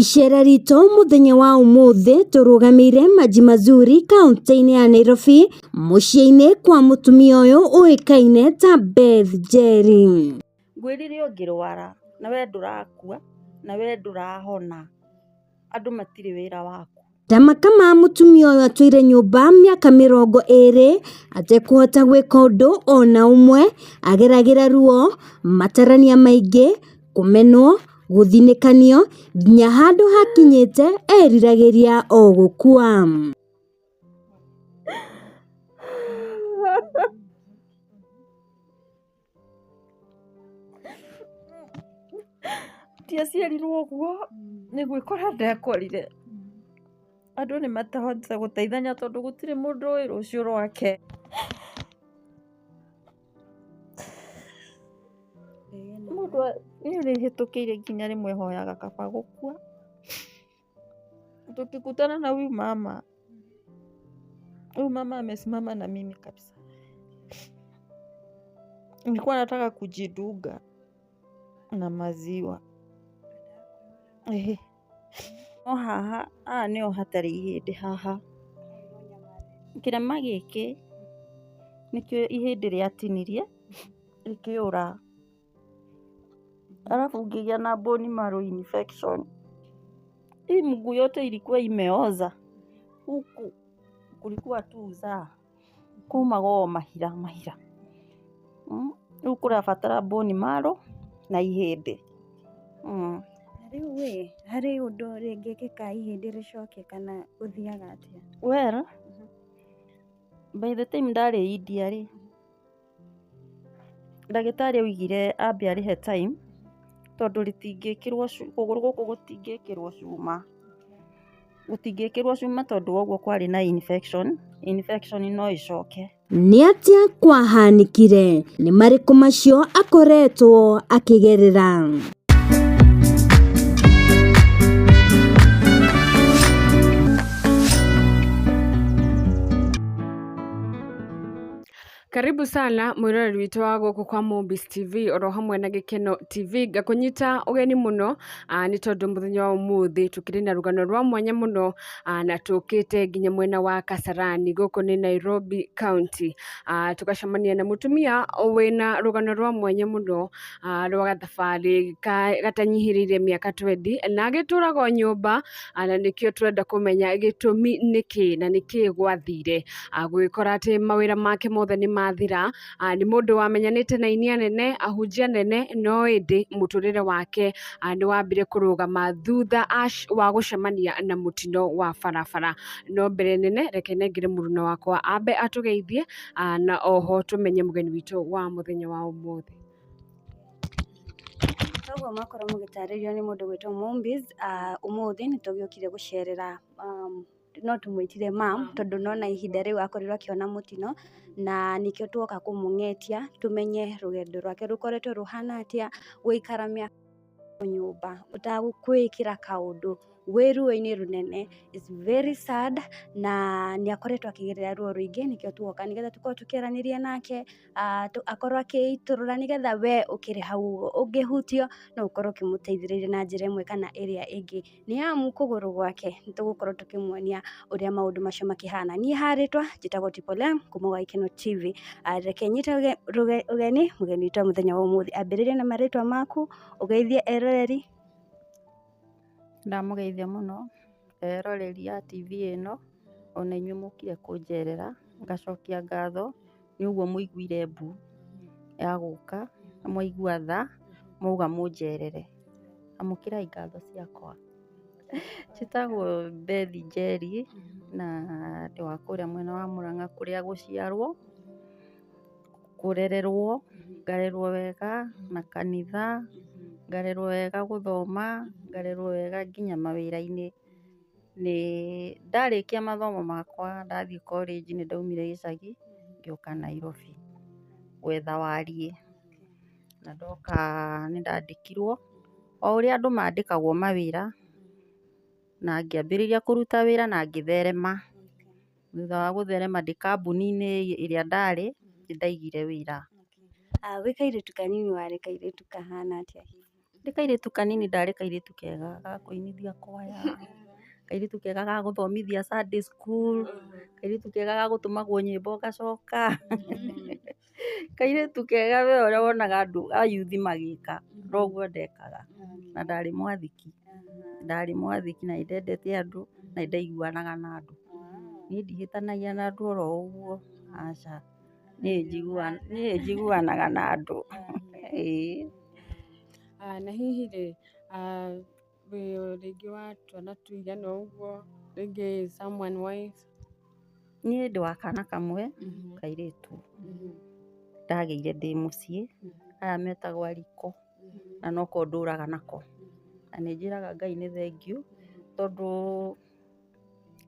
Icera ritũ muthenya wa umuthi turugamire Maji Mazuri kaunti-ini ya Nairobi muciĩ-ini kwa mutumia uyu uikaine ta Beth Njeri. Ngwirire ungirwara na we ndurakua na we ndurahona andu matire wira waku. Ndamaka ma mutumia uyu atwire nyumba miaka 20 atekuhota gwika undu ona umwe ageragira ruo matarania maingi kumenwo guthinikanio nginya handu hakinyite eriragiria o gukua. Ndiaciarirwo ũguo nĩ gwĩkora ndekorire andũ nĩ matahotete gũteithania tondũ gũtirĩ mũndũ ũĩ rũciũ rwake. Mũndũ nĩ hĩtũkĩire nginya rĩmwe hoyaga kaba gũkua. Tukikutana na huyu mama amesimama na mimi kabisa. Nilikuwa nataka kujidunga na maziwa. No haha nĩho hatarĩ ihĩndĩ haha. Kĩrema gĩkĩ nĩkĩo ihĩndĩ rĩatinirie rĩkĩũra. Alafu ngĩgĩa na bone marrow infection. Hii mguu yote ilikuwa imeoza. Huku kulikuwa tu uzaa. Kumagwo mahira. Rĩu kũrabatara bone marrow na ihĩndĩ. Rĩu we harĩ ũndũ rĩngĩkĩka ihĩndĩ rĩcoke kana gũthiaga atĩa? Well, by the time ndarĩ India rĩ, ndagĩtarĩ augire ambe arĩhe time tondũ rĩtingĩkĩrwo kũgũrũ gũkũ gũtingĩkĩrwo cuma. Gũtingĩkĩrwo cuma tondũ ũguo kwarĩ na infection no ĩcoke. Nĩ atia kwahanĩkire? Nĩ marĩkũ macio akoretwo akĩgerera? Karibu sana mwiroreri witu wa guku kwa Mobis TV oro hamwe na Gikeno TV ngakunyita ugeni muno ni tondu muthenya wa umuthi tukiri na rugano rwa mwanya muno na tukite nginya mwena wa Kasarani guku ni Nairobi County tukacemania na mutumia wina rugano rwa mwanya muno rwa gathabari gatanyihiriire miaka 20 na agituraga nyumba na nikio turenda kumenya gitumi niki na niki gwathire gwikora ati mawira make mothe ni mathira ni mundu wamenyanite na inia nene ahunjia nene no indi muturire wake ni wambire kurugama thutha wa gucemania na mutino wa barabara. No mbere nene reke nengire muruna wakwa ambe atugeithie na oho tumenye mugeni witu wa muthenya wa umuthi. Koguo makorwo mũgĩtarĩrio nĩ mũndũ gwĩtwo Mobis. Umuthi nĩ tũgĩũkire gũcerera no tumwĩtire mam tondũ nona ihinda rĩu akorirwo akĩona mũtino na nikĩo tuoka kũmũng'etia tumenye rũgendo rwake rũkoretwo ruhana atĩa gũikara mĩaka nyũmba ũtagwĩkĩra kaũndũ wĩ ruo-inĩ runene is very sad na nĩ akoretwo akĩgerera ruo rũingĩ nikĩo tuoka nĩgetha tukorwo tukĩaranĩria nake akorwo akĩitũrũra nĩgetha we ũkĩrĩ hau ũngĩhutio no ũkorwo ũkĩmũteithĩrĩria na njĩra ĩmwe kana ĩrĩa ĩngĩ. Nĩ amu kũgũrũ gwake nĩ tũgũkorwo tukĩmuonia ũrĩa maũndũ macio makĩhana. Niĩ harĩtwa njĩtagwo Tipolem kuma gwa Gikeno TV. Reke nyite ũgeni mũgeni witũ mũthenya wa ũmũthĩ ambĩrĩrie na marĩtwa maku ũgeithie eroreri. Ndamugeithia muno eroreri ya TV ĩno ona inyuĩ mũkire kũnjerera ngacokia ngatho nĩ ũguo mũiguire mbu ya gũka na mwaigua tha mauga mũnjerere. Amũkĩrai ngatho ciakwa. Njĩtagwo Beth Njeri na ndĩ wa kũrĩa mwena wa Mũrang'a kũrĩa gũciarwo kũrererwo ngarerwo wega na kanitha ngarerwo wega gũthoma ngarerwo wega nginya mawĩra-inĩ. Nĩ ndarĩkia mathomo makwa ndathiĩ college nĩ ndaumire gĩcagi ngĩũka Nairobi gwetha wariĩ na ndoka nĩ ndandĩkirwo o ũrĩa andũ mandĩkagwo mawĩra na ngĩambĩrĩria kũruta wĩra na ngĩtherema. Thutha wa gũtherema ndĩ kambuni-inĩ ĩrĩa ndarĩ nĩ ndaigire wĩra. Wĩ kairĩtu kanini warĩ kairĩtu kahana atĩa? ndĩ kairĩtu kanini ndarĩ kairĩtu kega ga kũinithia kwaya, kairĩtu kega ga gũthomithia Sunday school, kairĩtu kega ga gũtũmagwo nyĩmbo gacoka, kairĩtu kega we ũrĩa wonaga andũ a youth magĩka noguo ndekaga, na ndarĩ mwathĩki na nĩndendete andũ na nĩndaiguanaga na andũ, niĩ ndihĩtanagia na andũ oro ũguo, aca, niĩ njiguanaga na andũ, ĩĩ. Na hihi rĩ, wĩ rĩngĩ wa twana tũigana ũguo, rĩngĩ someone wife? Niĩ ndĩ wa kana kamwe kairĩtu, ndagĩire ndĩ mũciĩ, aya metagwo ariko, na noko ndũraga nako, na nĩnjĩraga Ngai nĩ thengiũ, tondũ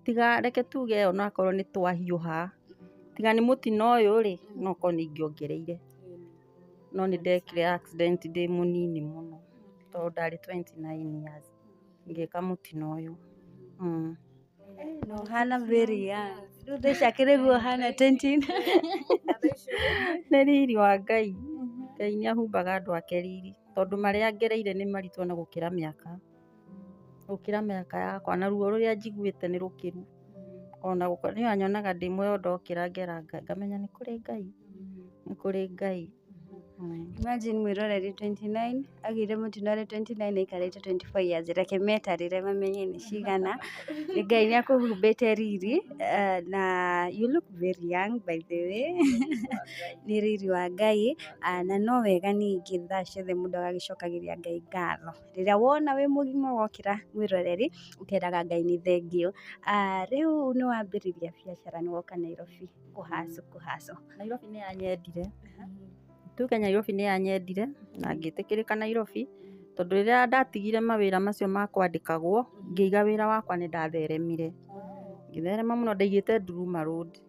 tiga reke tuge onakorwo nĩ twahiũha, tiga nĩ mũtino ũyũ rĩ, nokorwo nĩingĩongereire, no nĩndekire accident ndĩ mũnini mũno, tondũ ndarĩ 29 years ngĩka mũtino ũyũ. Na ũhana very young, rĩu thaa ici akĩrĩguo ũhana 29. Nĩ riri wa Ngai, Ngai nĩahumbaga andũ ake riri, tondũ marĩa ngereire nĩ maritũ ona gũkĩra mĩaka yakwa, na ruo rũrĩa njiguĩte nĩ rũkĩru, ona nĩ wanyonaga ndĩ muoyo ndokĩra ngera Ngai, ngamenya nĩ kũrĩ Ngai. Imagine mwĩroreri 29 agĩire mũtino arĩ 29 aikarĩte 24 years, reke metarĩre mamenye nĩ cigana, Ngai nĩakũhumbĩte riri, na you look very young by the way, nĩ riri wa Ngai, na no wega ningĩ thaa ciothe mũndũ agagĩcokagĩria Ngai ngatho, rĩrĩa wona wĩ mũgima wokĩra mwĩroreri, ũkeraga Ngai nĩ thengiũ. Rĩu nĩwambĩrĩria biacara nĩwoka Nairobi kũhacũ. Nairobi nĩyanyendire, tuge Nairobi nĩyanyendire, na ngĩtĩkĩrĩka Nairobi, tondũ rĩrĩa ndatigire mawĩra macio ma kwandĩkagwo, ngĩiga wĩra wakwa nĩndatheremire, ngĩtherema mũno ndaigĩte Nduruma Road,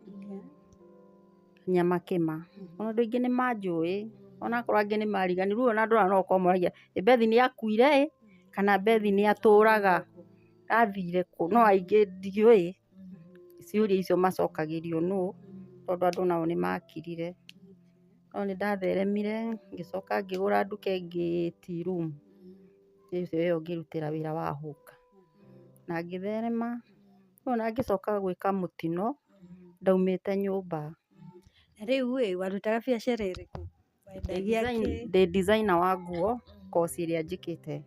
Nyamakĩma, ona andũ aingĩ nĩmanjũĩ, onakorwo angĩ nĩmariganĩrwo, rĩu ona andũ no gũkorwo moragia Bethi nĩakuire kana Bethi nĩatũraga, athire kũ, no aingĩ ndiũĩ, ciũria icio macokagĩrio nũũ, tondũ andũ nao nĩmakirire, no nĩndatheremire, ngĩcoka ngĩgũra nduka ĩngĩ Tea Room, ĩyo ngĩrutĩra wĩra wa hũka, na ngĩtherema, ona ngĩcoka gwĩka mũtino, ndaumĩte nyũmba. Rĩu warutaga biacara ĩrĩkũ? Ndĩ designer wa nguo, course ĩrĩa njĩkĩte,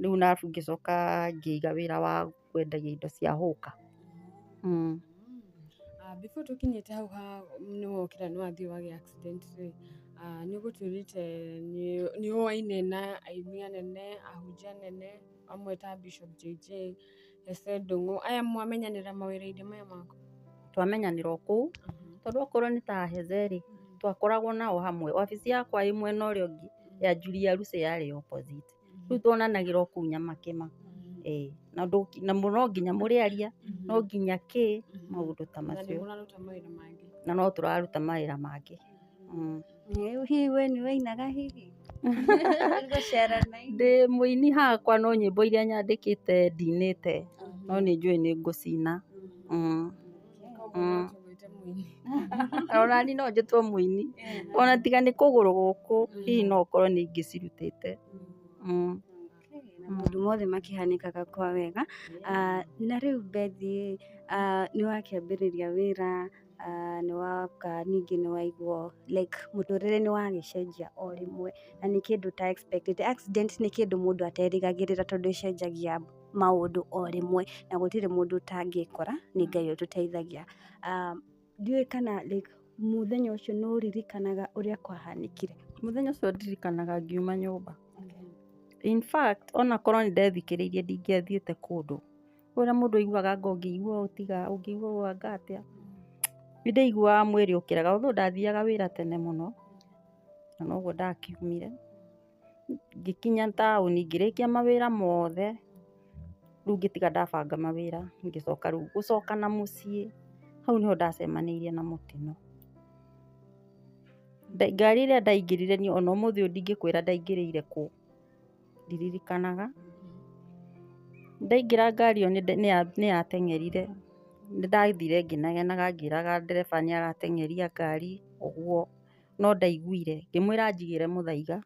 rĩu arabu ngĩcoka ngĩiga wĩra wa kwendagia indo cia hũka. Before tũkinyĩte hau nĩwokĩra nĩwathiĩ wagĩa accident rĩ, nĩũgũtwĩrĩte nĩũwaine na aini anene, ahunjia anene, amwe ta Bishop JJ, Ese Ndung'u, aya mwamenyanĩra mawĩra-inĩ maya maku? Twamenyanĩra o kũu, tondũ okorwo nĩ ta Heze rĩ, twakoragwo nao hamwe, wabici yakwa ĩ mwena ũrĩa ũngĩ, ya Julia Russe yarĩ opposite, rĩu tuonanagĩra o kũu Nyamakĩma, na no nginya mũrĩaria, no nginya maũndũ ta macio, na no tũraruta mawĩra mangĩ. Hihi we nĩwainaga hihi? Ndĩ mũini hakwa, no nyĩmbo iria nyandĩkĩte ndinĩte, no nĩnjũĩ nĩngũcina. Onani no njĩtwo mũini, ona tiga nĩ kũgũrũ gũkũ, hihi no ũkorwo nĩingĩcirutĩte. Maũndũ mothe makĩhanĩkaga kwa wega, na rĩu Bethi nĩwakĩambĩrĩria wĩra, nĩwoka ningĩ nĩwaigua like mũtũrĩre nĩwagĩcenjia o rĩmwe, na nĩ kĩndũ ta expected. Accident nĩ kĩndũ mũndũ aterĩgagĩrĩra tondũ ĩcenjagia maũndũ o rĩmwe, na gũtirĩ mũndũ ũtangĩkora, nĩ Ngai ũtũteithagia. Ndiũĩ kana like mũthenya ũcio nĩũririkanaga ũrĩa kwahanĩkire? Mũthenya ũcio ndirikanaga ngiuma nyũmba. In fact, onakorwo nĩndethikĩrĩirie ndingĩathiĩte kũndũ, ũrĩa mũndũ aiguaga anga ũngĩigua ũũ tiga, ũngĩigua ũũ anga atĩa, nĩndaiguaga mwĩrĩ ũkĩrega, although ndathiaga wĩra tene mũno, na noguo ndakiumire, ngĩkinya taũni ngĩrĩkia mawĩra mothe, rĩu ngĩtiga ndabanga mawĩra, ngĩcoka rĩu gũcoka na mũciĩ, hau nĩho ndacemanĩirie na mũtino. Ngari ĩrĩa ndaingĩrire niĩ ona ũmũthĩ ũyũ ndingĩkwĩra ndaingĩrĩire kũ, ndiririkanaga. Ndaingĩra ngari ĩyo nĩyateng'erire, nĩndathire ngĩnegenaga ngĩraga ndereba nĩarateng'eria ngari ũguo, no ndaiguire, ngĩmwĩra anjigĩre mũthaiga,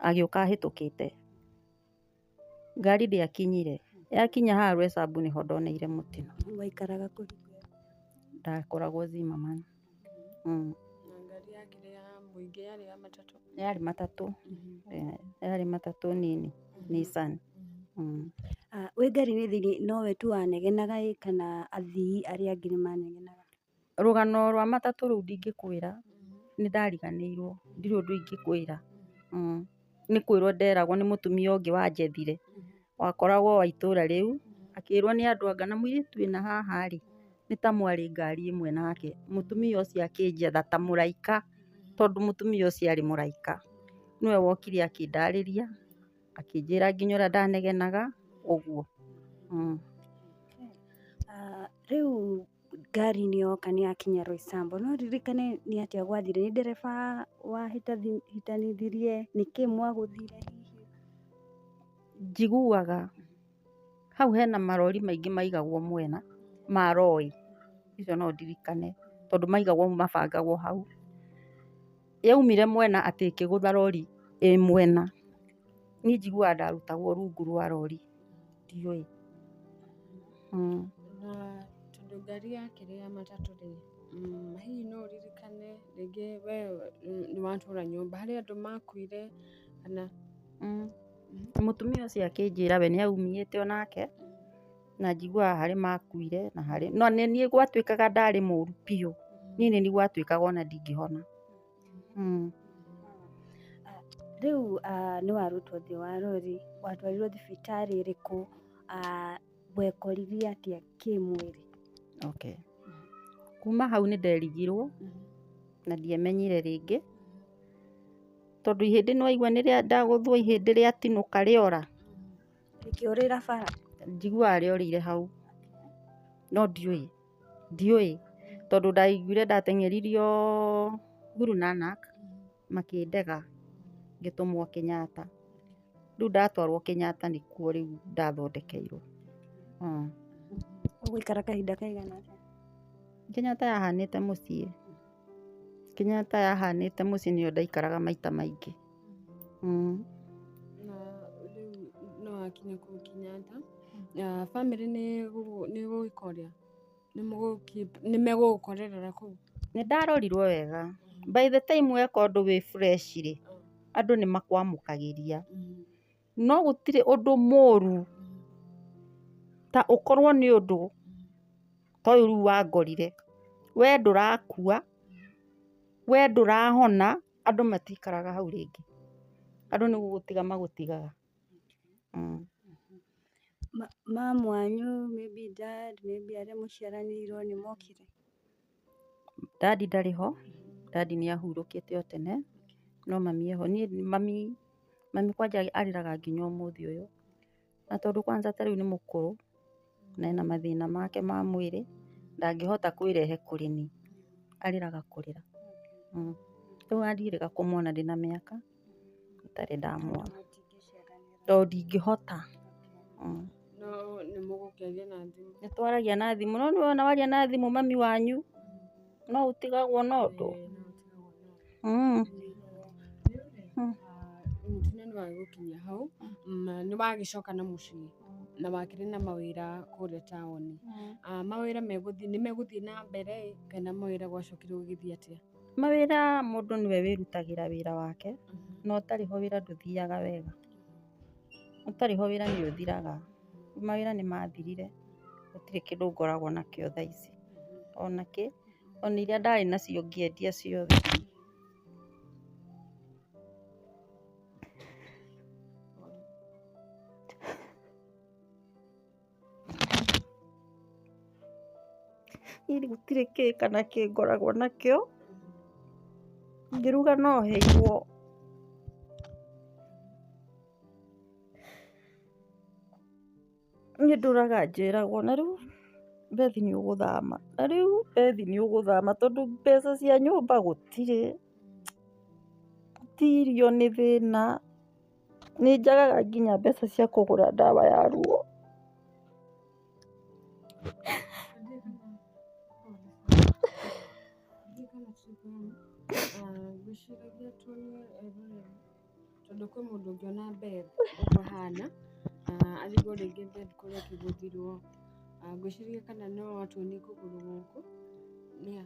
agĩũka ahĩtũkĩte, ngari ndĩakinyire, yakinya haha Roysambu nĩho ndoneire mũtino. Waikaraga kũ? Ndakoragwo Zimmerman. Na ngari yakĩrĩ ya mũingĩ yarĩ ya matatũ? Yarĩ matatũ nini, Nissan. Wĩ ngari-inĩ thĩinĩ nowe tu wanegenaga kana athii arĩa angĩ nĩmanegenaga? Rũgano rwa matatũ rũu ndingĩkwĩra, nĩndariganĩirwo, ndirĩ ũndũ ingĩkwĩra. Nĩ kwĩrwo nderagwo nĩ mũtumia ũngĩ wanjethire, wakoragwo wa itũũra rĩu, akĩrwo nĩ andũ anga na mũirĩtu wĩna haha rĩ, nĩ ta mwarĩ ngari ĩmwe nake. Mũtumia ũcio akĩnjetha ta mũraika, tondũ mũtumia ũcio arĩ mũraika. Nĩwe wokire akĩndarĩria, akĩnjĩra nginya ũrĩa ndanegenaga ũguo. Rĩu ngari nĩyoka nĩyakinya Roysambu, no ririkane nĩ atĩa gwathire? Nĩ ndereba wahĩtanithirie? Nĩkĩ mwagũthire hihi? Njiguaga hau hena marori maingĩ maigagwo mwena ma rori, icio no ndirikane, tondũ maigagwo mabangagwo hau. Yaumire mwena atĩ ĩkĩgũtha rori ĩ mwena, niĩ njiguaga ndarutagwo rungu rwa rori, ndiũĩ. Na tondũ ngari yakĩrĩ ya matatũ rĩ, hihi no ũririkane rĩngĩ we nĩwatũũra nyũmba harĩ andũ makuire kana? Mũtumia ũcio akĩnjĩra we nĩaumĩte onake, na njiguaga harĩ makuire na harĩ, no niĩ gwatuĩkaga ndarĩ mũru biũ, niĩ nĩniĩ gwatuĩkaga ona ndingĩhona. Rĩu nĩwarutwo thĩ wa rori, watwarirwo thibitarĩ ĩrĩkũ? Wekorire atĩa kĩmwĩrĩ? Kuma hau nĩnderigirwo na ndiemenyire rĩngĩ, tondũ ihĩndĩ nĩwaigua ndagũthwo ihĩndĩ rĩatinũka rĩora, rĩkĩũrĩra bara? Njiguaga rĩorĩire hau, no ndiũĩ, tondũ ndaiguire ndateng'eririo Guru Nanak makĩndega ngĩtũmwo Kenyatta. Rĩu ndatwarwo Kenyatta nĩkuo rĩu ndathondekeirwo. Ũgũikara kahinda kaigana atĩa? Kenyatta yahanĩte mũciĩ, Kenyatta yahanĩte mũciĩ nĩyo ndaikaraga maita maingĩ. Na rĩu no wakinya kũu Kenyatta, bamĩrĩ nĩgũgĩka ũrĩa? Nĩmegũgũkorerera kũu? Nĩndarorirwo wega, by the time weka ũndũ wĩ fresh rĩ, andũ nĩmakwamũkagĩria, no gũtirĩ ũndũ mũru ta ũkorwo nĩ ũndũ ta ũyũ rĩu wangorire, we ndũrakua, we ndũrahona, andũ matikaraga hau rĩngĩ, andũ nĩgũgũtiga magũtigaga. Mamu wanyu, maybe dad, maybe arĩa mũciaranĩirwo nĩmokire? Dadi ndarĩ ho, dadi nĩahurũkĩte o tene, no mami eho. Niĩ mami kwanja arĩraga nginya ũmũthĩ ũyũ, na tondũ kwanza ta rĩu nĩ mũkũrũ na ena mathĩna make ma mwĩrĩ, ndangĩhota kwĩrehe kũrĩ niĩ, arĩraga kũrĩra. Rĩu ndirĩga kũmuona ndĩna mĩaka itarĩ ndamuona, tondũ ndingĩhota. No nĩmũgũkĩaria na thimũ? Nĩtwaragia na thimũ, no nĩwona waria na thimũ mami wanyu no ũtigagwo na ũndũ. Mũtino nĩwagĩgũkinyia hau, na nĩwagĩcoka na mũciĩ na wakĩrĩ na mawĩra kũrĩa taũni. Mawĩra nĩmegũthiĩ na mbere kana mawĩra gwacokire gũgĩthiĩ atĩa? Mawĩra mũndũ nĩwe wĩrutagĩra wĩra wake, na ũtarĩ ho wĩra ndũthiaga wega, ũtarĩ ho wĩra nĩũthiraga. Mawĩra nĩmathirire, gũtirĩ kĩndũ ngoragwo nakĩo thaa ici, ona iria ndarĩ nacio ngĩendia ciothe. Niĩ gũtirĩ kĩ kana kĩ ngoragwo nakĩo, ngĩruga no heirwo. Niĩ ndũraga njĩragwo na rĩu Bethi nĩũgũthama, na rĩu Bethi nĩũgũthama tondũ mbeca cia nyũmba gũtirĩ, ti irio nĩ thĩna, nĩnjagaga nginya mbeca cia kũgũra ndawa ya ruo. Ngwĩciragia tuonie tondũ kwĩ mũndũ ũngĩona Beth ũguo ahana athigwo rĩngĩ Beth kũrĩa akĩgũthirwo, ngwĩciria kana no atuonie kũgũrũ gũkũ nĩa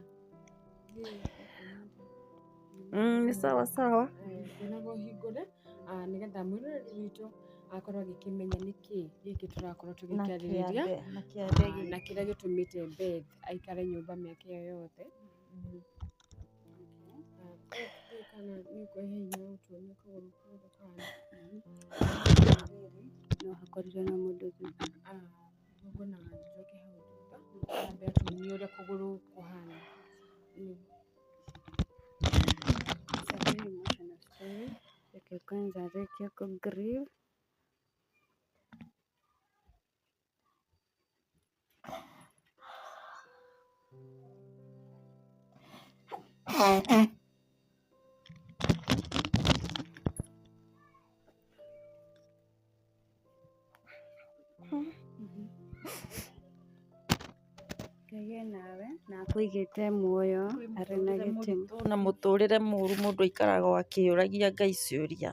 Ni sawa sawa. Nĩguo hingũre nĩgetha mwĩroreri witũ akorwo agĩkĩmenya nĩkĩ gĩkĩ tũrakorwo tũgĩkĩarĩrĩria na kĩrĩa gĩtũmĩte Beth aikare nyũmba mĩaka ĩyo yothe. Kana nĩ ũkũhe hinya ũtuonie kũgũrũ kũrĩa kũhana. No hakorirwo na mũndũ thutha. Ũguo na njoke hau thutha ambe atuonie ũrĩa kũgũrũ kũhana. It's a very emotional story. Reke kwanza arĩkie kũ-grieve. Ngai nawe na akũigĩte muoyo arĩ na gĩtĩmo. Na mũtũrĩre mũru mũndũ aikaraga akĩũragia Ngai ciũria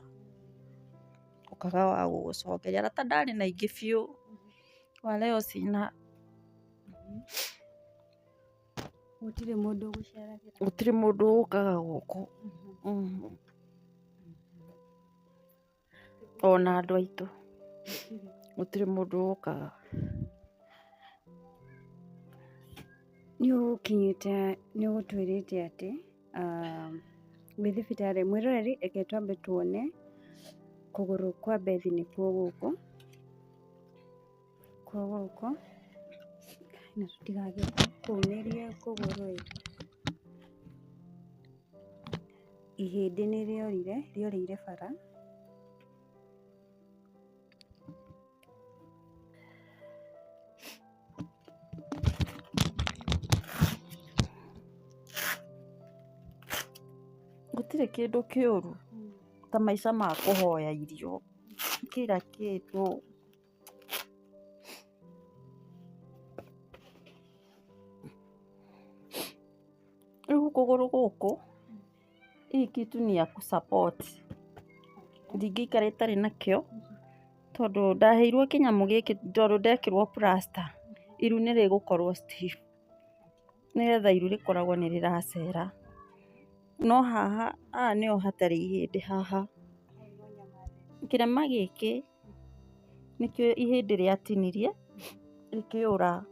ũkaga wa gũgũcokeria. Arata ndarĩ na ingĩ biũ wa leo sina. Gũtirĩ mũndũ ũgũceragĩra. Gũtirĩ mũndũ ũkaga gũkũ. Ona andũ aitũ gũtirĩ mũndũ ũkaga. Nĩ ũgũtwĩrĩte atĩ wĩ thibitarĩ. Mwĩroreri reke twambe tuone kũgũrũ kwa Beth nĩkuo gũkũ na tũtigage kũmĩria kũgũrũ. Ihĩndĩ nĩ rĩorĩire bara. Gũtirĩ kĩndũ kĩũru ta maica ma kũhoya irio, kila kĩndũ. Rĩu kũgũrũ gũkũ hii kitu ni ya kusupport. Ndingĩikara itarĩ nakĩo tondũ ndaheirwo kĩnyamũ gĩkĩ tondũ ndekĩrwo plaster. Iru nĩ rĩgũkorwo stiff nĩgetha iru rĩkoragwo nĩ rĩracera. No haha nĩho hatarĩ ihĩndĩ haha. Kĩrema gĩkĩ nĩkĩo ihĩndĩ rĩatinirie rĩkĩũra.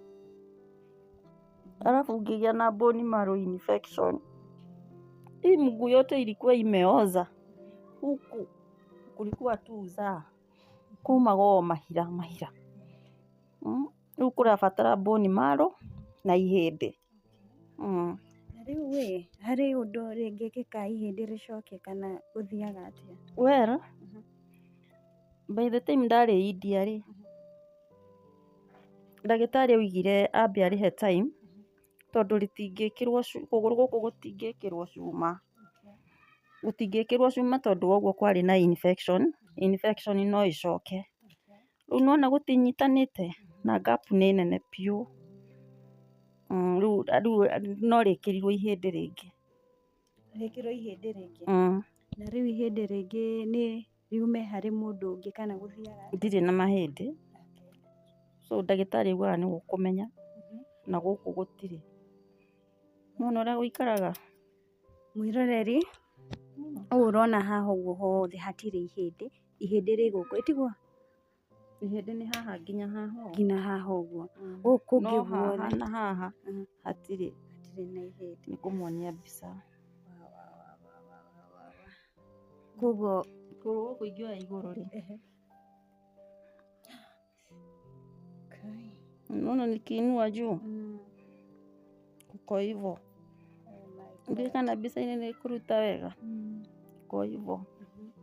Alafu ngĩgĩa na bone marrow infection. Hii mguu yote ilikuwa imeoza. Huku kulikuwa tu uzaa. Kumagwo mahira. Rĩu kũrabatara bone marrow na ihĩndĩ. Na rĩu harĩ ũndũ rĩngĩkĩka ihĩndĩ rĩcoke kana gũthiaga atĩa? Well, by the time ndarĩ India rĩ, ndagĩtarĩ augire ambe arĩhe time tondũ rĩtingĩkĩrwo kũgũrũ gũkũ gũtingĩkĩrwo cuma. Gũtingĩkĩrwo cuma tondũ woguo kwarĩ na infection. Infection no ĩcoke. Rĩu nĩwona gũtinyitanĩte na gap nĩ nene biũ. Rĩu no rĩkĩrirwo ihĩndĩ rĩngĩ. Rĩkĩrwo ihĩndĩ rĩngĩ. Na rĩu ihĩndĩ rĩngĩ nĩ riume harĩ mũndũ ũngĩ kana gũthiaga? Ndirĩ na mahĩndĩ. So ndagĩtarĩ augaga nĩ gũkũmenya na gũkũ gũtirĩ. Nĩwona ũrĩa gũikaraga. Mwĩroreri ũũ ũrona haha ũguo hothe hatirĩ ihĩndĩ. Ihĩndĩ rĩ gũkũ ĩtigwo? Ihĩndĩ nĩ haha nginya haha. Nginya haha ũguo. Gũkũ kũngĩ guothe na haha hatirĩ na ihĩndĩ. nĩ kũmuonia mbica. Koguo gũkũ ingĩoya igũrũ rĩ. Unaona nikiinua juu kuko hivyo. Ndio kana mbica-inĩ nĩ kũruta wega. Kuko hivyo.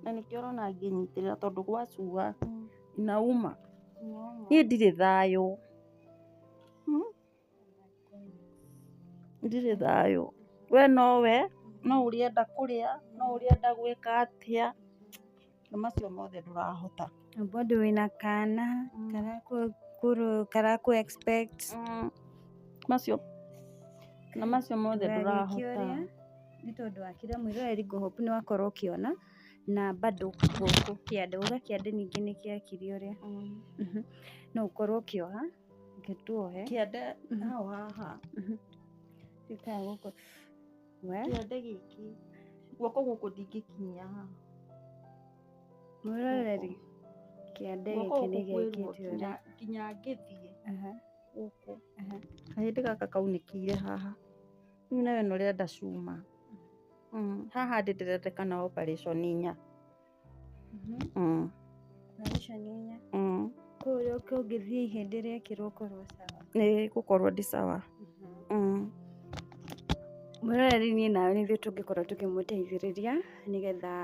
Na nĩkĩo ũrona ngĩnyitĩrĩra tondũ gwacura inauma. Niĩ ndirĩ thayũ. Ndirĩ thayũ. We no ũrĩenda kũrĩa, no ũrĩenda gwĩka atĩa. Na macio mothe ndũrahota. bado wĩna kana karakũ expect. Macio mothe ndũrahota. Nĩ tondũ wa kĩrĩa mwĩroreri ngũhope nĩ wakorwo ũkĩona na bado gũkũ kĩande, uga kĩande ningĩ nĩ kĩakire ũrĩa no ũkorwo ũkĩoha ngĩtuohe kĩande haha gĩkaga gũkũ kĩande gĩkĩ guoko gũkũ ndingĩkinyia haha mwĩroreri kĩande gĩkĩ nĩ gĩkĩte ũrĩa nginya ngĩthiĩ gũkũ kahĩndĩ gaka kaunĩkĩire haha rĩu nawe nĩ ũrenda cuma haha ndĩrendekana operation 4 operation 4 kũrĩa ũngĩthiĩ ihĩndĩ rĩekĩrwo ũkorwo sawa nĩ gũkorwo ndĩ sawa mwĩroreri niĩ nawe nĩthuĩ tũngĩkorwo tũkĩmũteithĩrĩria nĩgetha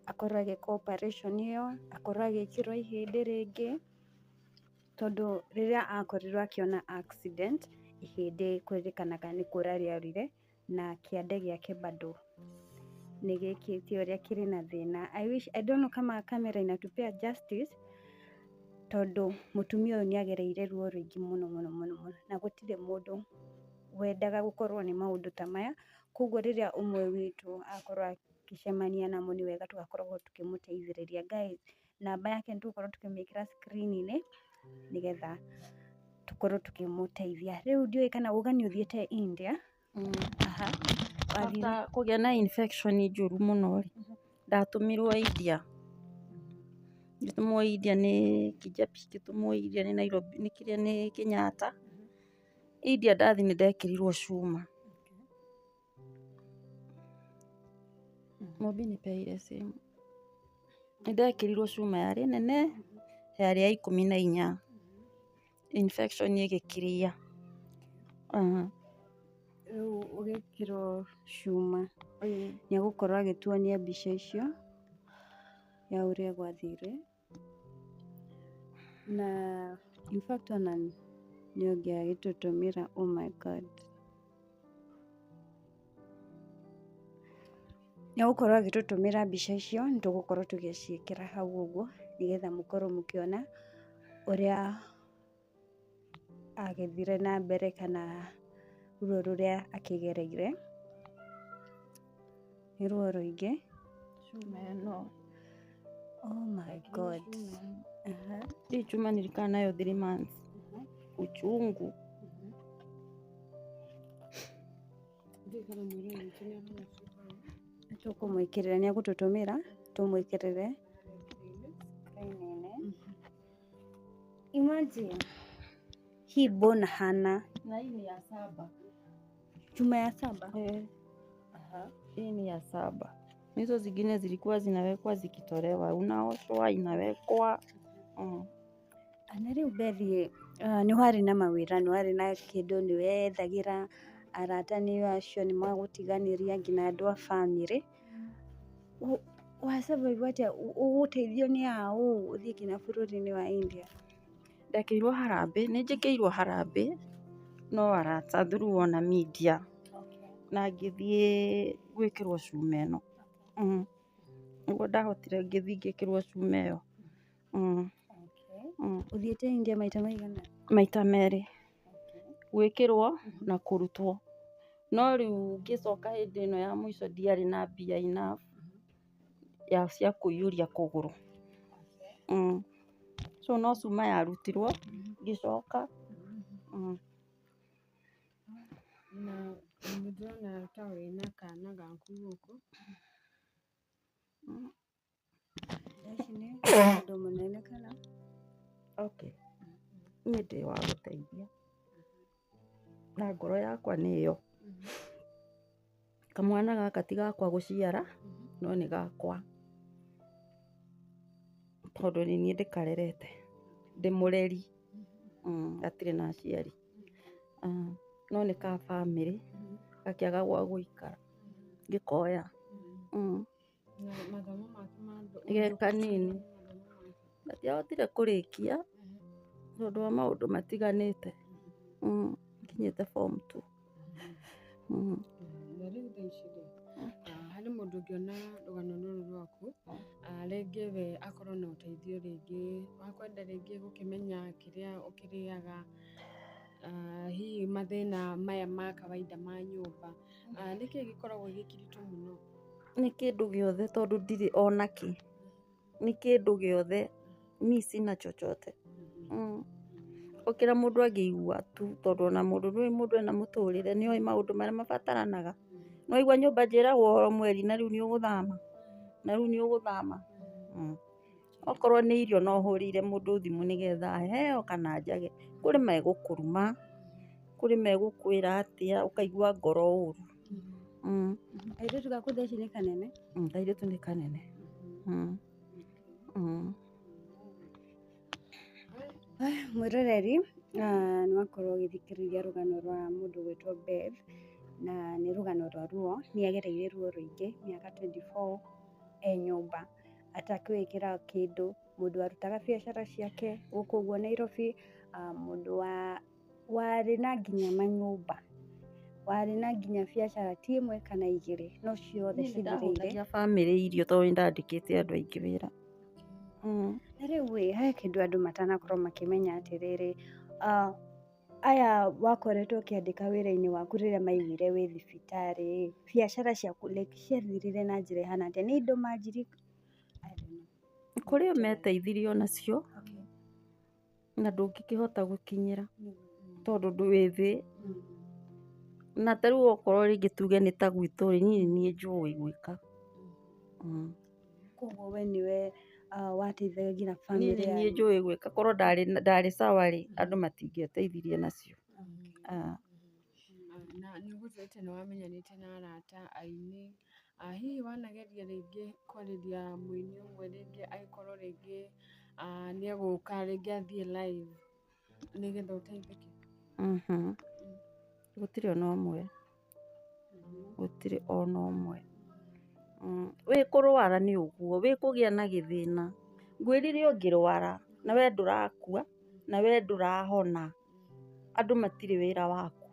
akorwo agĩka operation ĩyo akorwo agĩkĩrwo ihĩndĩ rĩngĩ tondũ rĩrĩa akorirwo akĩona accident ihĩndĩ kwĩrĩkanaga nĩ kũra rĩaurire na kĩande gĩake bado nĩ gĩkĩte ũrĩa kĩrĩ na thĩna. I don't know kama camera inatupea justice tondũ mũtumia ũyũ nĩ agereire ruo rũingĩ mũno mũno mũno na gũtirĩ mũndũ wendaga gũkorwo nĩ maũndũ ta maya, koguo rĩrĩa ũmwe witũ akorwo akĩcemania namo nĩ wega tũgakorwo tũkĩmũteithĩrĩria. Guys, namba yake nĩ tũgũkorwo tũkĩmĩkĩra screen-inĩ nĩgetha tũkorwo tũkĩmũteithia. Rĩu ndiũĩ kana uga nĩ ũthiĩte India after kũgĩa na infection njũru mũno rĩ ndatũmirwo India ngĩtũmwo India nĩ Kijabi ngĩtũmwo India nĩ Nairobi nĩ kĩrĩa nĩ Kenyatta India ndathi nĩ ndekĩrirwo cuma Mobi nipeire simu nĩ ndekĩrirwo cuma yarĩ nene yarĩ ya 14 infection ĩgĩkiria rĩu ũgĩkĩrwo cuma nĩ agũkorwo agĩtuonia mbica icio ya ũrĩa gwathire na in fact ona nĩ ũngĩagĩtũtũmĩra oh my god nĩ agũkorwo agĩtũtũmĩra mbica icio nĩ tũgũkorwo tũgĩciĩkĩra hau ũguo nĩgetha mũkorwo mũkĩona ũrĩa agĩthire na mbere kana ruo rũrĩa akĩgereire nĩ ruo rũingĩ cuma ĩno oh my god hii chuma nilikaa nayo 3 months uchungu tũkũmwĩkĩrĩra nĩ agũtũtũmĩra tũmwĩkĩrĩre imagine hii bona hana na hii ni ya 7 chuma ya 7 hii ni ya 7 hizo zingine zilikuwa zinawekwa zikitolewa unaoshwa inawekwa na rĩu Bethi nĩ warĩ na mawĩra nĩ warĩ na kĩndũ nĩ wethagĩra arata nĩ acio nĩ magũtiganĩria nginya andũ a bamĩrĩ wa survive atĩa ũgũteithio nĩ aũ ũthiĩ nginya bũrũri-inĩ wa India ndekĩirwo harambĩ nĩ njĩkĩirwo harambĩ no arata through ona media na ngĩthiĩ gwĩkĩrwo cuma ĩno nĩguo ndahotire ngĩthiĩ ngĩkĩrwo cuma ĩyo ũthiĩte India maita maigana maita merĩ gwĩkĩrwo na kũrutwo no rĩu ngĩcoka hĩndĩ ĩno ya mũico ndiarĩ na mbia enough ya cia kũiyũria kũgũrũ so no cuma yarutirwo ngĩcoka na nĩndĩrona ta wĩna kana gaku gũkũ ici nĩ ũndũ mũnene kana okay niĩ ndĩ wa gũteithia na ngoro yakwa nĩyo kamwana gaka ti gakwa gũciara no nĩ gakwa tondũ nĩ niĩ ndĩkarerete ndĩ mũreri gatirĩ na aciari no nĩ ka bamĩrĩ gakĩaga gwa gũikara ngĩkoya ge kanini gatiahotire kũrĩkia tondũ wa maũndũ matiganĩte nginyĩte form 2 na rĩu thaa ici rĩ harĩ mũndũ ũngĩona rũgano rũrũ rwaku rĩngĩ we akorwo na ũteithio rĩngĩ wakwenda rĩngĩ gũkĩmenya kĩrĩa ũkĩrĩaga hihi mathĩna maya ma kawaida ma nyũmba nĩkĩĩ gĩkoragwo gĩkĩritũ mũno nĩ kĩndũ gĩothe tondũ ndirĩ ona kĩ, nĩ kĩndũ gĩothe mi sina chochote. Gũkĩra mũndũ angĩigua tu tondũ ona mũndũ ena mũtũrĩre nĩoĩ maũndũ marĩa mabataranaga. Nĩwaigua nyũmba njĩragwo o mweri na rĩu nĩũgũthama. Okorwo nĩ irio no ũhũrĩire mũndũ thimũ nĩgetha aheo kana njage. Kũrĩ megũkũruma, kũrĩ megũkwĩra atĩa ũkaigua ngoro ũru. Kairĩtu gaku thaa ici nĩ kanene? Kairĩtu nĩ kanene. Mwĩroreri nĩwakorwo ũgĩthikĩrĩria rũgano rwa mũndũ gwĩtwo Beth, na nĩ rũgano rwa ruo. Nĩagereire ruo rũingĩ mĩaka 24 e nyũmba atakũĩkĩra kĩndũ. Mũndũ warutaga biacara ciake gũkũ ũguo Nairobi, mũndũ warĩ na nginya manyũmba, warĩ na nginya biacara ti ĩmwe kana igĩrĩ, no ciothe cithirĩire. Bamĩrĩ irio tondũ nĩndandĩkĩte andũ aingĩ wĩra. Na rĩu he kĩndũ andũ matanakorwo makĩmenya atĩrĩrĩ, aya wakoretwo ũkĩandĩka wĩra-inĩ waku rĩrĩa maiguire wĩ thibitarĩ, biacara ciaku ciathirire na njĩra ĩhana atĩa? Nĩ indo manjiri? Kũrĩ o meteithirie onacio na ndũngĩkĩhota gũkinyĩra tondũ wĩ thĩ. Na ta rĩu okorwo rĩngĩ tuge nĩ ta gwitũ rĩ, niĩ njũĩ gwĩka. Koguo we nĩwe wateithagia nginya Niĩ bamĩrĩ niĩ njũĩ gwĩka, korwo ndarĩ sawa rĩ, andũ matingĩeteithirie nacio. Na nĩũgũtuĩte nĩwamenyanĩte na arata aini, hihi wanageria rĩngĩ kwarĩria mũini ũmwe rĩngĩ angĩkorwo rĩngĩ nĩegũka rĩngĩ athiĩ live nĩgetha ũteithĩke? Gũtirĩ ona ũmwe, gũtirĩ ona ũmwe. Wĩ kũrwara nĩ ũguo, wĩ kũgĩa na gĩthĩna, ngwĩrire ũngĩrwara na we ndũrakua na we ndũrahona, andũ matirĩ wĩra waku.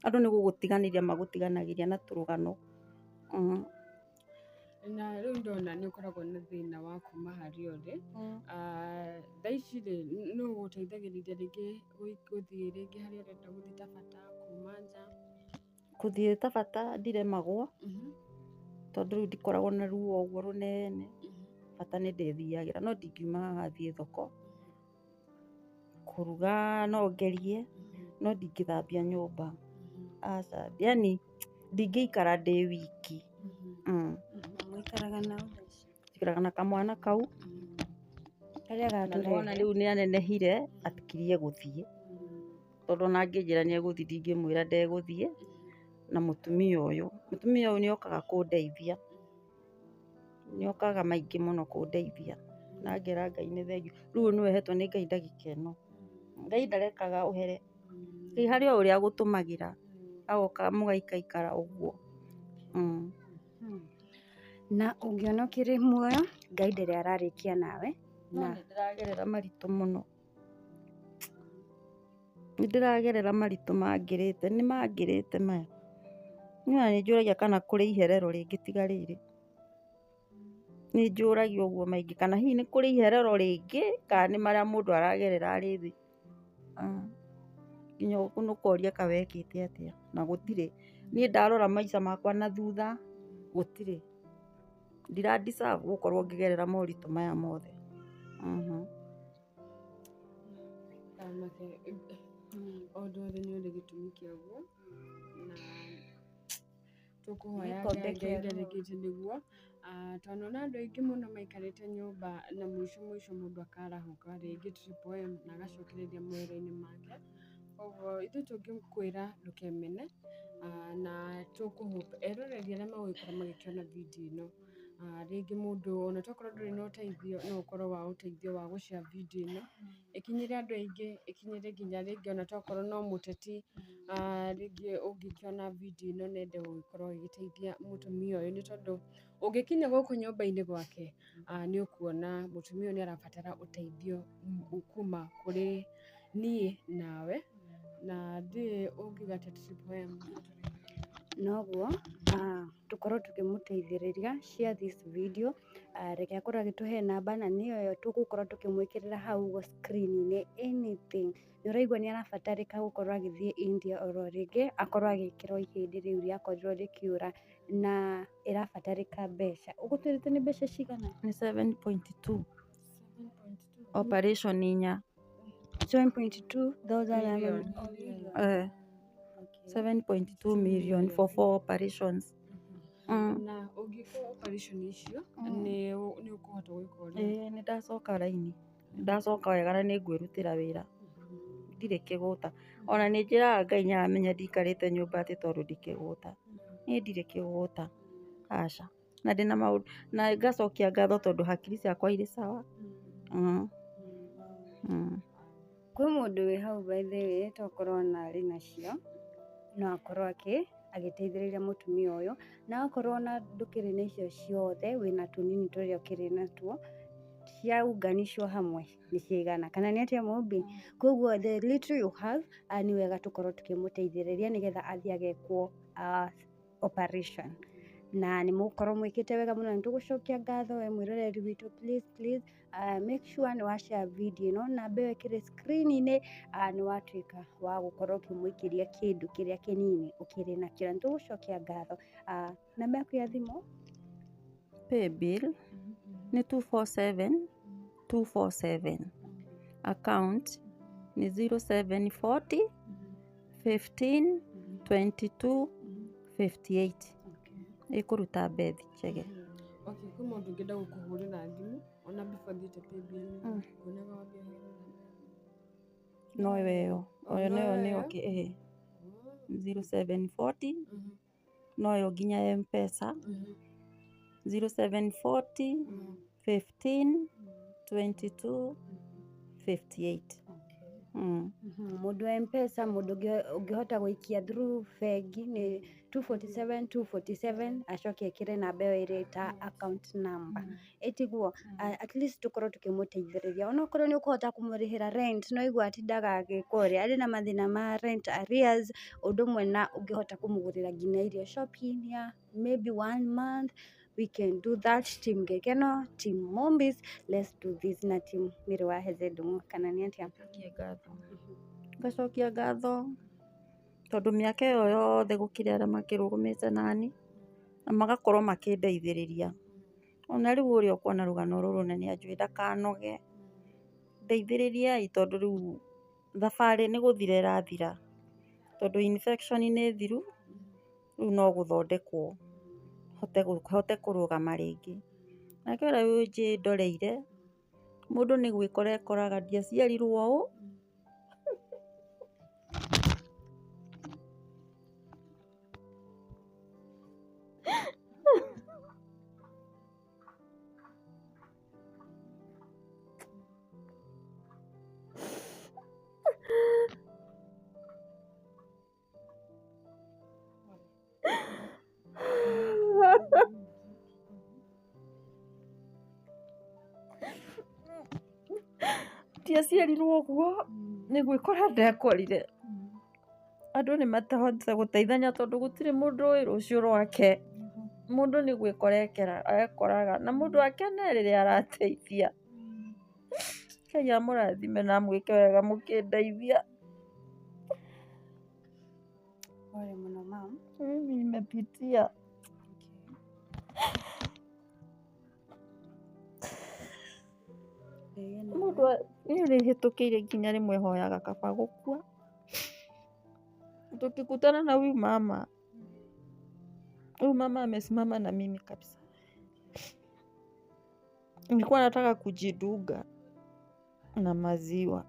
Andũ nĩ gũgũtiganĩria magũtiganagĩria na tũrũgano. Na rĩu ndona nĩũkoragwo na thĩna wa kuma harĩa ũrĩ, thaa ici rĩ nũũ ũgũteithagĩrĩria rĩngĩ gũthiĩ rĩngĩ harĩa ũrenda gũthiĩ ta bata kuma nja? Gũthiĩ ta bata ndiremagwo tondũ rĩu ndikoragwo na ruo ũguo rũnene. Bata nĩndĩthiagĩra no ndingiuma haha thiĩ thoko. Kũruga no ngerie no ndingĩthambia nyũmba, aca. Yani ndingĩikara ndĩ wiki. Mũikaraga na Njikaraga na kamwana kau karĩa na rĩu nĩanenehire akirie gũthiĩ, tondũ ona angĩnjĩra nĩegũthiĩ ndingĩmwĩra ndegũthiĩ. Na mũtumia ũyũ nĩokaga kũndeithia, nĩokaga maingĩ mũno kũndeithia na ngera Ngai nĩ thengiũ. Rĩu nĩwe hetwo nĩ Ngai ndagĩka ĩno. Ngai ndarekaga ũhere, harĩ o ũrĩa agũtũmagĩra agoka mũgaikaikara ũguo. Na ũngĩona ũkĩrĩ muoyo, Ngai ndarĩ ararĩkia nawe. Na nĩndĩragerera maritũ mũno, nĩndĩragerera maritũ mangĩrĩte, nĩmangĩrĩte maya. Niĩ ona nĩnjũragia kana kũrĩ iherero rĩngĩ tiga rĩrĩ. Nĩnjũragia ũguo maingĩ, kana hihi nĩ kũrĩ iherero rĩngĩ kana nĩ marĩa mũndũ aragerera arĩ thĩ. Nginya ũkoria ka wekĩte atĩa, na gũtirĩ. Niĩ ndarora maica makwa na thutha gũtirĩ. Ndira deserve gũkorwo ngĩgerera moritũ maya mothe. O ũndũ wothe nĩ ũrĩ gĩtũmi kĩaguo na tũkũhoya Ngai ndarĩkĩte nĩguo, tondũ ona andũ aingĩ mũno maikarĩte nyũmba na mũico mũndũ akarahũka rĩngĩ Triple M na agacokereria mawĩra-inĩ make. Koguo ithuĩ tũngĩkwĩra ndũkemene na tũkũ-hope eroreri arĩa magũgĩkorwo magĩkĩona video ĩno, rĩngĩ mũndũ ona tokorwo ndũrĩ na ũteithio no ũkorwo wa ũteithio wa gũ-share video ĩno, ĩkinyĩre andũ aingĩ, ĩkinyĩre nginya rĩngĩ ona tokorwo no mũteti, rĩngĩ ũngĩkĩona video ĩno na ende gũgĩkorwo ũgĩgĩteithia mũtumia ũyũ, nĩ tondũ ũngĩkinya gũkũ nyũmba-inĩ gwake nĩũkuona mũtumia ũyũ nĩarabatara ũteithio kuma kũrĩ niĩ nawe, na ndiũĩ ũngiuga atĩa Triple M. Noguo tũkorwo tũkĩmũteithĩrĩria share this video, reke akorwo agĩtũhe namba na nĩyo tũgũkorwo tũkĩmwĩkĩrĩra hau screen-inĩ anything. Nĩũraigua nĩarabatarĩka gũkorwo agĩthiĩ India oro rĩngĩ akorwo agĩkĩrwo ihĩndĩ rĩu rĩakorirwo rĩkĩũra na ĩrabatarĩka mbeca. Ũgũtwĩrĩte nĩ mbeca cigana? Nĩ 7.2 operation 4. 7.2 thousand. 7.2 million for 4 operations. Na ũngĩka operation icio nĩ ũkũhota gwĩka ũrĩa? Nĩ ndacoka raini, ndacoka wega na nĩ ngwĩrutĩra wĩra, ndirĩ kĩgũta. Ona nĩ njĩraga Ngai nĩ aramenya ndikarĩte nyũmba atĩ tondũ ndikĩgũta, niĩ ndirĩ kĩgũta, aca. Na ndĩna maũndũ, na ngacokia ngatho tondũ hakiri ciakwa irĩ sawa. Kwĩ mũndũ wĩ hau by the way tokorwo ona arĩ nacio, no akorwo agĩteithĩrĩria mũtumia ũyũ, na akorwo ona ndũkĩrĩ na icio ciothe, wĩna tũnini tũrĩa ũkĩrĩ natuo, ciaunganishwo hamwe nĩ cigana, kana nĩ atĩa Mumbi? Koguo the little you have nĩ wega tũkorwo tũkĩmũteithĩrĩria nĩgetha athiĩ agekwo operation. Na nĩ mũgũkorwo mwĩkĩte wega mũno, nĩ tũgũcokia ngatho we mwĩroreri witũ. Please make sure nĩ wa share video ĩno, namba ĩyo ĩkĩrĩ screen-inĩ, nĩ watuĩka wa gũkorwo ũkĩmũikĩria kĩndũ kĩrĩa kĩnini ũkĩrĩ nakĩo. Nĩ tũgũcokia ngatho. Namba yaku ya thimũ? Paybill nĩ 247 account nĩ 0740 15 22 58. Ĩkũruta Beth Chege. Okay, kwĩ mũndũ ũngĩenda gũkũhũrĩra thimũ ona before thiĩte paybill kuonaga wambia no ĩyo nĩyo 0740 no ĩyo nginya M-Pesa 0740 15 22 58. Mũndũ wa M-Pesa, mũndũ ũngĩhota gũikia through bengi nĩ 247 acoke ekĩre namba ĩyo ĩrĩ ta account number. Ĩtiguo at least tũkorwo tũkĩmũteithĩrĩria. Onokorwo nĩ ũkũhota kũmũrĩhĩra rent, no igua atindaga agĩka ũrĩa, arĩ na mathĩna ma rent arrears, ũndũ ũmwe na ũngĩhota kũmũgũrĩra nginya irio shopping ya maybe 1 month. We can do that. Team Gekeno, Team Mombis, let's do this na team Mĩrũ wa Hethe Ndung'u, kana nĩ atĩa? Ngacokia ngatho tondũ mĩaka ĩyo yothe gũkĩrĩ arĩa makĩrũgũmĩte nani na magakorwo makĩndeithĩrĩria. Ona rĩu ũrĩa ũkuona rũgano rũrũ na nĩ anjũĩ ndakanoge, ndeithĩrĩriai tondũ rĩu thabarĩ nĩ gũthira ĩrathira, tondũ infection nĩ thiru, rĩu no gũthondekwo hote kũrũgama rĩngĩ. Nake ũrĩa ũnjĩndoreire, mũndũ nĩ gwĩkora ekoraga ndiaciarirwo ũũ. Ndiaciarirwo ũguo, nĩ gwĩkora ndekorire. Andũ nĩ matahotete gũteithania tondũ gũtirĩ mũndũ ũĩ rũciũ rwake. Mũndũ nĩ gwĩkora ekoraga, na mũndũ akene rĩrĩa arateithia. Ngai amũrathime na mwĩke wega mũkĩndeithia. Pole mũno ma'am. Mimi nimepitia. Mũndũ niĩ nĩhĩtũkĩire nginya rĩmwe hoyaga kaba gũkua. Tukikutana na huyu mama amesimama na mimi kabisa. Nilikuwa nataka kujidunga na maziwa.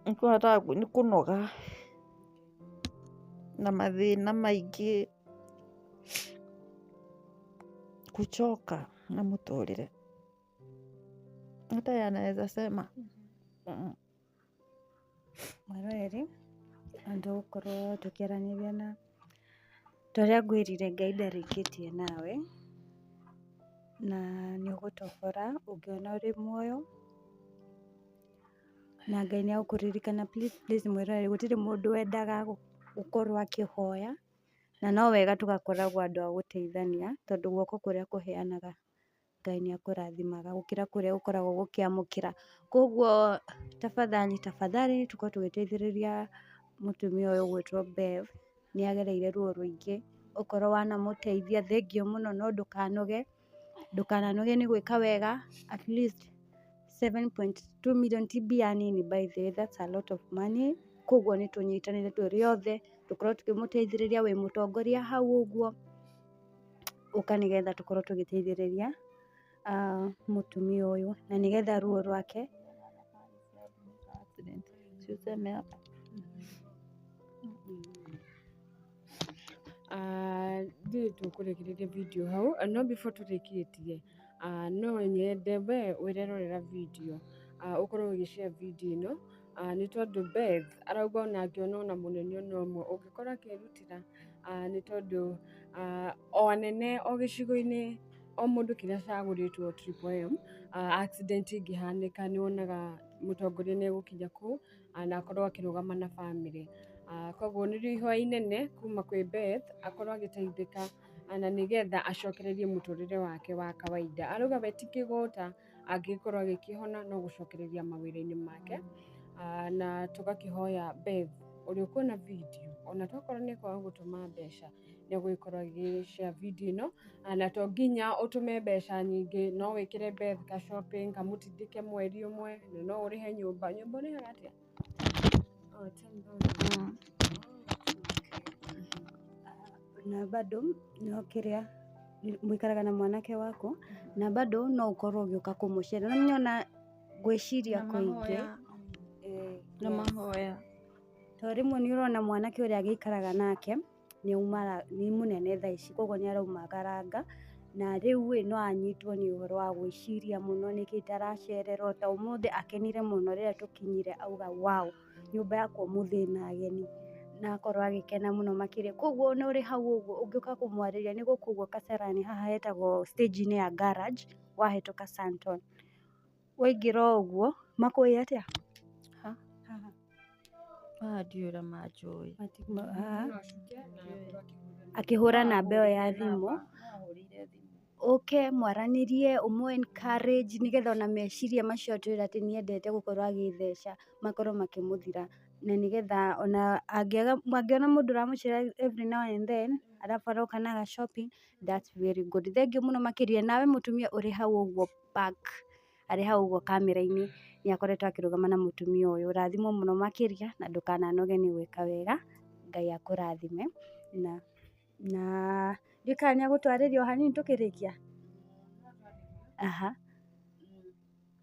Nilikuwa nataka kũnoga na mathĩna maingĩ, kuchoka na mũtũrĩre. Hata yeye anaweza sema. Mwĩroreri, tũgũkorwo tũkĩaranĩria na torĩa ngwĩrire Ngai ndarĩkĩtie nawe, na nĩ ũgũtobora ũngĩona ũrĩ muoyo, na Ngai nĩ agũkũririkana. Please mwĩroreri, gũtirĩ mũndũ wendaga gũkorwo akĩhoya, na no wega tũgakoragwo andũ a gũteithania, tondũ guoko kũrĩa kũheanaga Ngai nĩ akũrathimaga gũkĩra kũrĩa gũkoragwo gũkĩamũkĩra. Koguo tafadhali tũkorwo tũgĩteithĩrĩria mutumia uyu gwitwo Bev ni agereire ruo ruingi ukorwo wanamuteithia thengio muno no ndukananoge ni gwika wega at least 7.2 million TB nini by the way, that's a lot of money. Koguo ni tunyitanire turi othe tukorwo tukimuteithiriria wi mutongoria hau uguo uka nigetha tukorwo tugiteithiriria mutumia uyu na nigetha ruo rwake Ndiä tåkårekereria video hau no before tå rä kä tie no nyende we wä rerorera video å korwo å gä share video ä no nä tondå Beth arauga ona angä ona må nene ona å mwe å ngä korwo akä rutä ra nä tondå o anene o gä cigo-inä o må ndå kä rä a acagå rä two accident ingä hanä ka nä wonaga må tongoria nä egå kinya kå na akorwo akä rå gama na bamĩrĩ. Koguo nä rĩo ihoya inene kuma kwĩ Beth akorwo agĩteithĩka na nĩ getha acokererie mũtũrĩre wake wa kawaida. Arauga we ti kĩgũta angĩkorwo agĩkĩhona no gũcokereria mawĩra-inĩ make na tũgakĩhoya Beth ũrĩa ũkuona video ona tokorwo nĩ kwaga gũtũma mbeca nĩ egũgĩkorwo agĩ-share video ĩno na to nginya ũtũme mbeca nyingĩ no wĩkĩre Beth ka shopping kamũtindĩke mweri ũmwe na no ũrĩhe nyũmba ũrĩhaga atĩa? Na bado no kiria mwikaraga na mwanake waku na bado no ukorwo ugiuka kumucera na nyona gwiciria kuingi na mahoya to rimwe ni urona mwanake uria agikaraga nake ni munene thaa ici koguo ni araumagaranga na riu no anyitwo ni uhoro wa gwiciria muno niki itaracererwo ta umuthi akenire muno riria tukinyire auga wow nyumba yakwa umuthi ina ageni na akorwo agikena muno makiria koguo no uri hau uguo ungiuka kumwariria ni gukuguo Kasarani haha hetagwo stage-inĩ ya garage wahituka Santon waingira uguo makwĩ atia ndiũra manjũĩ akihura namba ĩyo ya thimu uke mwaranirie umu encourage nigetha ona meciria macio twira ati niendete gukorwo agitheca makorwo makimuthira na nigetha ona angiona mundu uramucera every now and then arabu aroka na ga shopping that's very good. Thengiũ muno makiria nawe mutumia uri hau uguo back ari hau uguo kamera-inĩ ni akoretwo akirugama na mutumia uyu rathimwo muno makiria na ndukananoge ni gwika wega Ngai akurathime na ndikana ni agutwariria o hanini tukirikia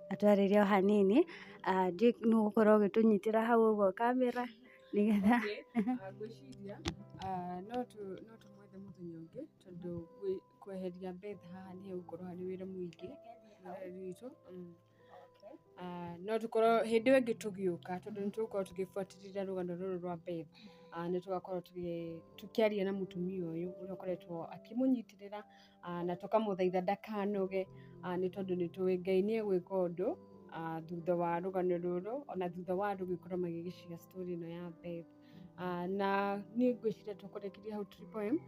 atwariria o hanini no gukorwo gitunyitira hau uguo kamera nigetha ngwiciria no tumwethe muthenya ungi tondu kweheria Beth haha ni hegũkorwo harĩ wĩra mũingĩ witũ no tukorwo hĩndĩ ĩyo ĩngĩ tũgĩũka tondũ nĩ tũgũkorwo tũgĩbuatĩrĩra rũgano rũrũ rwa Beth nĩ tũgakorwo tũkĩaria na mutumia ũyũ ũrĩa ũkoretwo akĩmũnyitĩrĩra na tũkamũthaitha ndakanoge nĩ tondũ nĩ tũĩ Ngai nĩ egwĩka ũndũ thutha wa rũgano rũrũ ona thutha wa andũ gũkorwo magĩgĩciria story ĩno ya Beth na niĩ ngwĩciria tũkũrekeria hau Triple M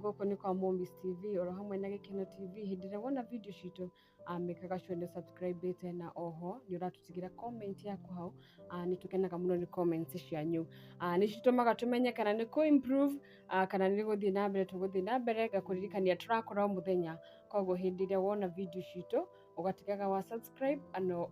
gũkũ nĩ kwa Mombis TV oro hamwe na Gĩkeno TV hĩndĩ ĩrĩa wona video citũ mĩkaga sure nĩ subscribe na oho nĩ ũratũtigĩra comment yaku hau nĩ tũkenaga mũno nĩ comments cianyu nĩ citũmaga tũmenye kana nĩ kũ improve kana nĩ gũthiĩ na mbere tũgũthiĩ na mbere ngakũririkania tũrakora o mũthenya koguo hĩndĩ ĩrĩa wona video citũ ũgatigaga wa subscribe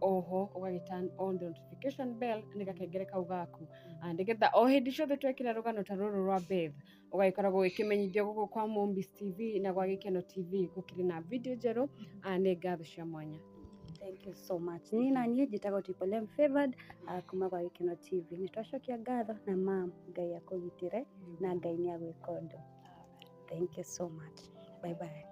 oho ũgagĩ turn on the notification bell nĩ gakengere kau gaku nĩgetha o hĩndĩ ciothe twekĩra rũgano ta rũrũ rwa Beth ũgagĩkoragwo ũkĩmenyithio gũkũ kwa Mombis TV na gwa Gĩkeno TV gũkĩrĩ na video njerũ nĩ ngatho cia mwanya. Thank you so much. Ni na niĩ njĩtagwo Triple M Favored kuma gwa Gĩkeno TV. Nĩ twacokia ngatho na mam Ngai akũgitĩre na Ngai nĩ agwĩka ũndũ. Thank you so much. Bye bye.